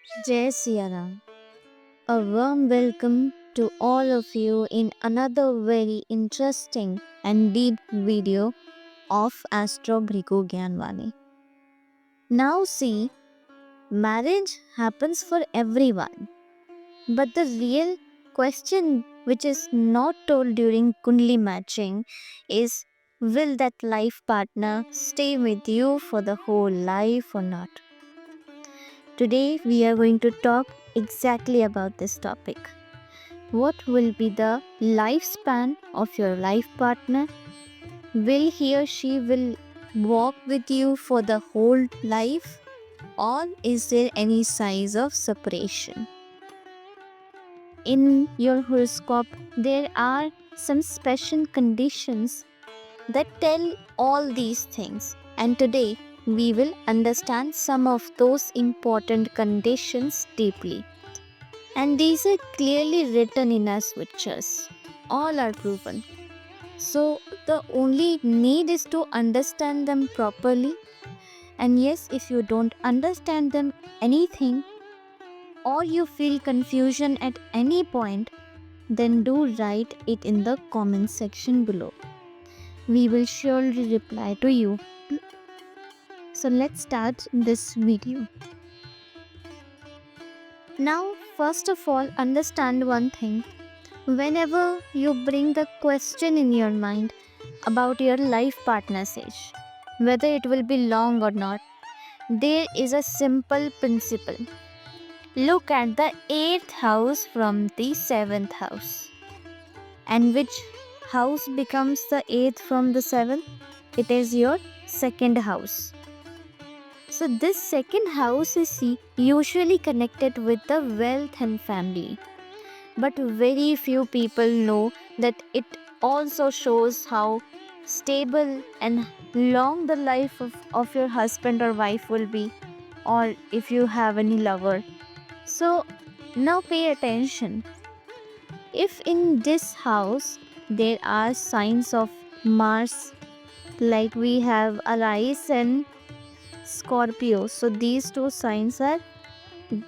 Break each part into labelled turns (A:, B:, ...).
A: Jai Siya Ram. A warm welcome to all of you in another very interesting and deep video of Astro Bhrigu Gyan Vani. Now see, marriage happens for everyone, but the real question which is not told during Kundali matching is, will that life partner stay with you for the whole life or not? Today we are going to talk exactly about this topic. What will be the lifespan of your life partner? Will he or she will walk with you for the whole life, or is there any signs of separation? In your horoscope, there are some special conditions that tell all these things, and today we will understand some of those important conditions deeply. And these are clearly written in our scriptures. All are proven. So the only need is to understand them properly. And yes, if you don't understand them anything or you feel confusion at any point, then do write it in the comment section below. We will surely reply to you. So let's start this video. Now, first of all, understand one thing. Whenever you bring the question in your mind about your life partner's age, whether it will be long or not, there is a simple principle. Look at the 8th house from the 7th house. And which house becomes the 8th from the 7th? It is your second house. So, this second house is usually connected with the wealth and family. But very few people know that it also shows how stable and long the life of your husband or wife will be, or if you have any lover. So now pay attention. If in this house there are signs of Mars, like we have Aries and Scorpio, so these two signs are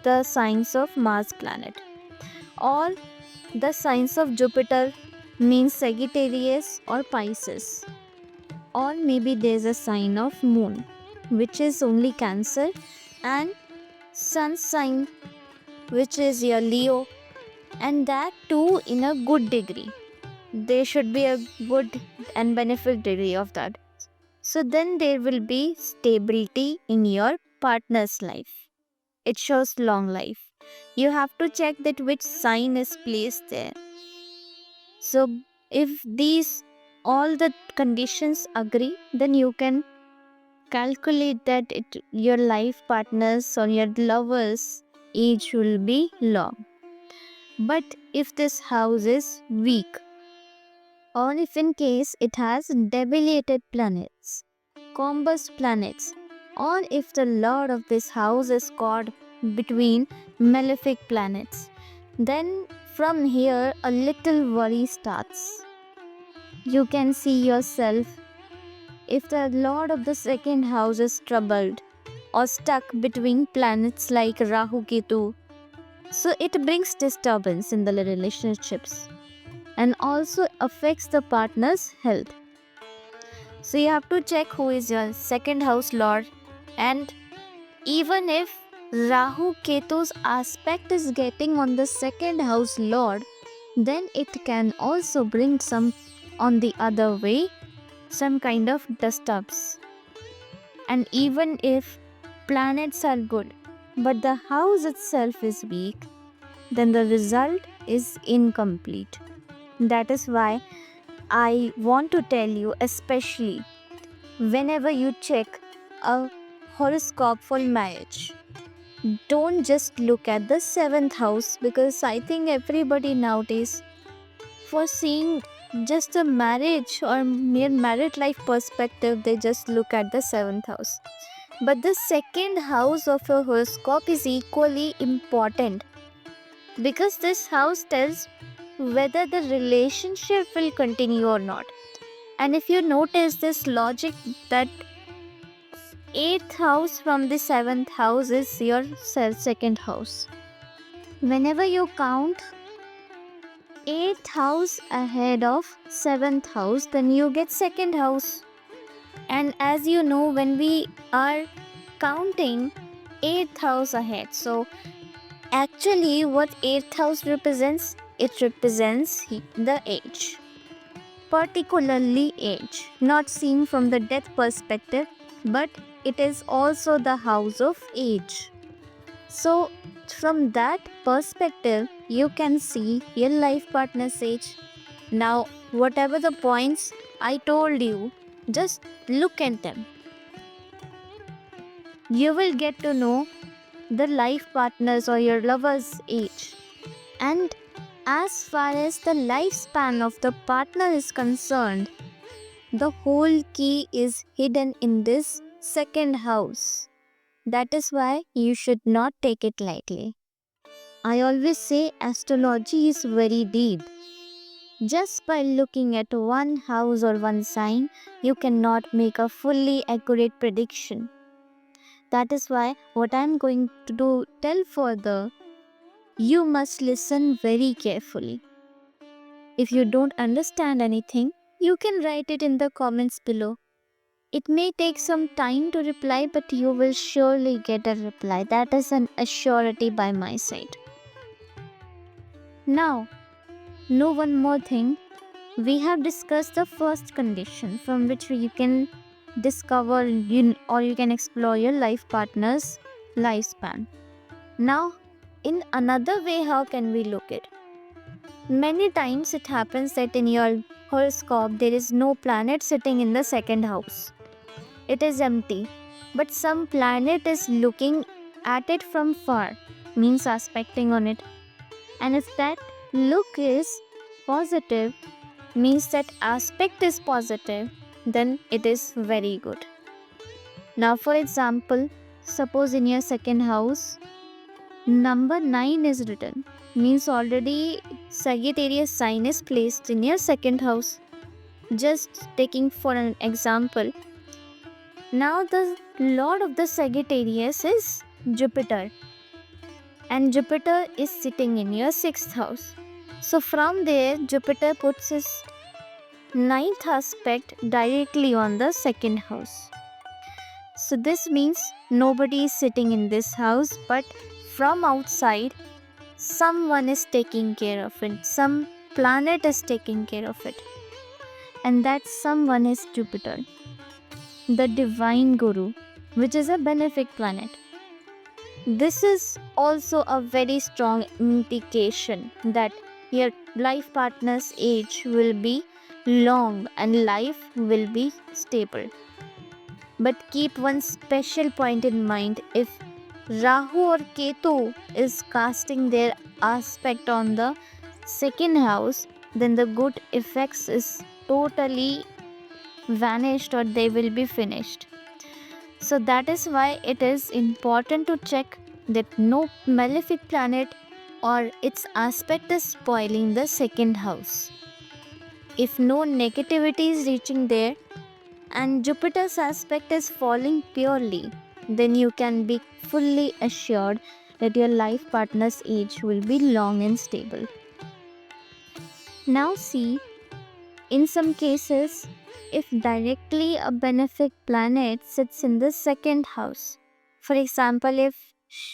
A: the signs of Mars planet, or the signs of Jupiter means Sagittarius or Pisces, or maybe there's a sign of Moon, which is only Cancer, and Sun sign, which is your Leo, and that too in a good degree. There should be a good and benefic degree of that. So then there will be stability in your partner's life. It shows long life. You have to check that which sign is placed there. So if these all the conditions agree, then you can calculate that your life partners or your lovers age will be long. But if this house is weak, or if in case it has debilitated planets, combust planets, or if the lord of this house is caught between malefic planets, then from here a little worry starts. You can see yourself if the lord of the second house is troubled or stuck between planets like Rahu Ketu. So it brings disturbance in the relationships and also affects the partner's health. So you have to check who is your second house lord, and even if Rahu Ketu's aspect is getting on the second house lord, then it can also bring some on the other way, some kind of disturbs. And even if planets are good, but the house itself is weak, then the result is incomplete. That is why I want to tell you, especially whenever you check a horoscope for marriage, don't just look at the 7th house, because I think everybody nowadays, for seeing just a marriage or mere married life perspective, they just look at the 7th house. But the second house of your horoscope is equally important, because this house tells whether the relationship will continue or not. And if you notice this logic, that 8th house from the 7th house is your second house. Whenever you count 8th house ahead of 7th house, then you get second house. And as you know, when we are counting 8th house ahead, so actually what 8th house represents, it represents the age, particularly age, not seen from the death perspective, but it is also the house of age. So from that perspective, you can see your life partner's age. Now, whatever the points I told you, just look at them. You will get to know the life partner's or your lover's age. And as far as the lifespan of the partner is concerned, the whole key is hidden in this second house. That is why you should not take it lightly. I always say astrology is very deep. Just by looking at one house or one sign, you cannot make a fully accurate prediction. That is why what I am going to tell further, you must listen very carefully. If you don't understand anything, you can write it in the comments below. It may take some time to reply, but you will surely get a reply. That is an assurity by my side. Now, know one more thing. We have discussed the first condition from which you can discover or you can explore your life partner's lifespan. Now, in another way, how can we look at? Many times it happens that in your horoscope there is no planet sitting in the second house. It is empty, but some planet is looking at it from far, means aspecting on it. And if that look is positive, means that aspect is positive, then it is very good. Now, for example, suppose in your second house, number 9 is written, means already Sagittarius sign is placed in your second house. Just taking for an example, now the lord of the Sagittarius is Jupiter, and Jupiter is sitting in your 6th house. So from there, Jupiter puts his 9th aspect directly on the second house. So this means nobody is sitting in this house, but from outside, someone is taking care of it. Some planet is taking care of it. And that someone is Jupiter, the divine guru, which is a benefic planet. This is also a very strong indication that your life partner's age will be long and life will be stable. But keep one special point in mind. If Rahu or Ketu is casting their aspect on the second house, then the good effects is totally vanished or they will be finished. So that is why it is important to check that no malefic planet or its aspect is spoiling the second house. If no negativity is reaching there and Jupiter's aspect is falling purely, then you can be fully assured that your life partner's age will be long and stable. Now see, in some cases, if directly a benefic planet sits in the second house, for example, if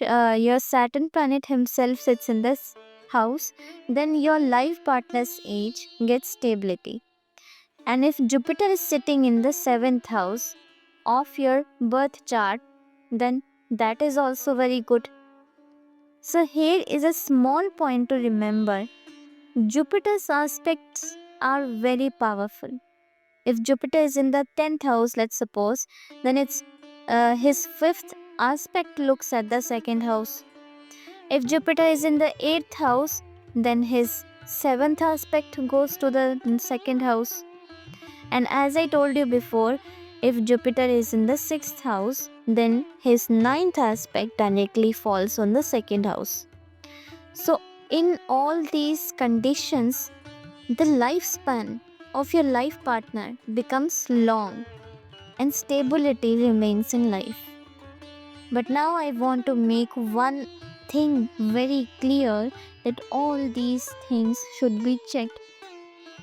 A: your Saturn planet himself sits in this house, then your life partner's age gets stability. And if Jupiter is sitting in the 7th house of your birth chart, then that is also very good. So here is a small point to remember. Jupiter's aspects are very powerful. If Jupiter is in the 10th house, let's suppose, then it's his 5th aspect looks at the second house. If Jupiter is in the 8th house, then his 7th aspect goes to the second house. And as I told you before, if Jupiter is in the 6th house, then his 9th aspect directly falls on the second house. So, in all these conditions, the lifespan of your life partner becomes long. and stability remains in life. But now I want to make one thing very clear, that all these things should be checked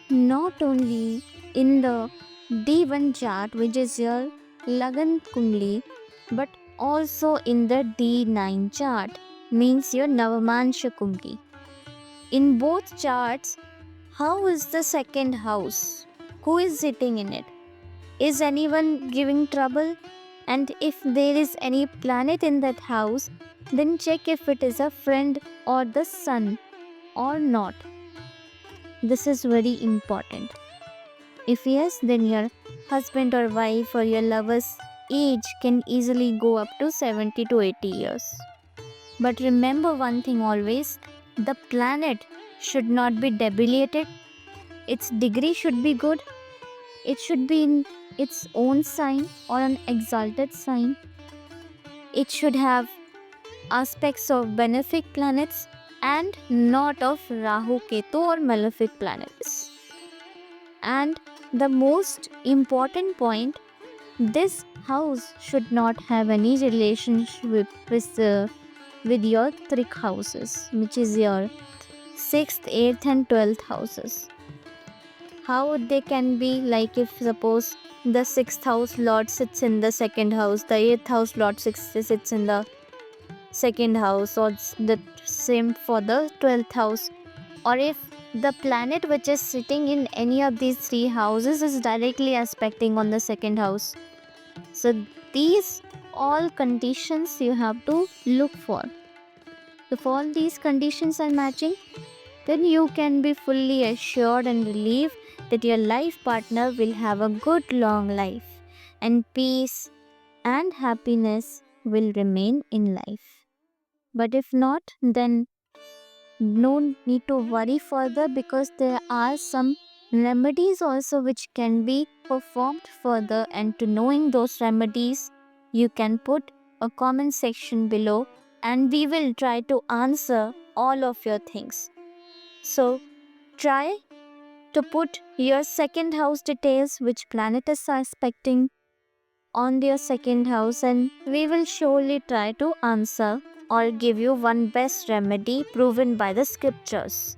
A: not only in the D1 chart, which is your Lagna Kundali, but also in the D9 chart, means your Navamsha Kundali. In both charts, how is the second house? Who is sitting in it? Is anyone giving trouble? And if there is any planet in that house, then check if it is a friend or the sun or not. This is very important. If yes, then your husband or wife or your lover's age can easily go up to 70 to 80 years. But remember one thing always, the planet should not be debilitated. Its degree should be good. It should be in its own sign or an exalted sign. It should have aspects of benefic planets and not of Rahu, Ketu or malefic planets. And the most important point, this house should not have any relationship with your trik houses, which is your 6th, 8th and 12th houses. How they can be, like if suppose the 6th house lord sits in the 2nd house, the 8th house lord sits in the 2nd house, or the same for the 12th house, or if the planet which is sitting in any of these 3 houses is directly aspecting on the 2nd house. So these all conditions you have to look for. If all these conditions are matching, then you can be fully assured and relieved that your life partner will have a good long life, and peace and happiness will remain in life. But if not, then no need to worry further, because there are some remedies also which can be performed further, and to knowing those remedies, you can put a comment section below and we will try to answer all of your things. So try to put your 2nd house details, which planet is aspecting on your 2nd house, and we will surely try to answer or give you one best remedy proven by the scriptures.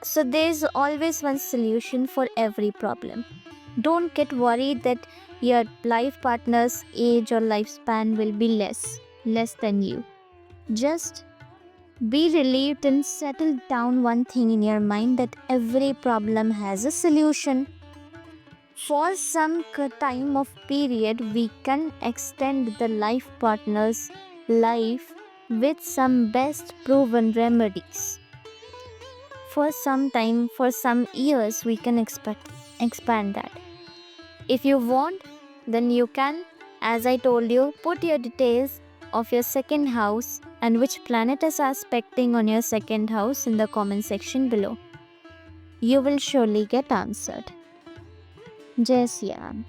A: So there is always one solution for every problem. Don't get worried that your life partner's age or lifespan will be less than you. Just be relieved and settle down one thing in your mind, that every problem has a solution. For some time of period, we can extend the life partner's life with some best proven remedies. For some time, for some years, we can expand that. If you want, then you can, as I told you, put your details of your 2nd house and which planet is aspecting on your 2nd house in the comment section below. You will surely get answered. Jai Siya Ram.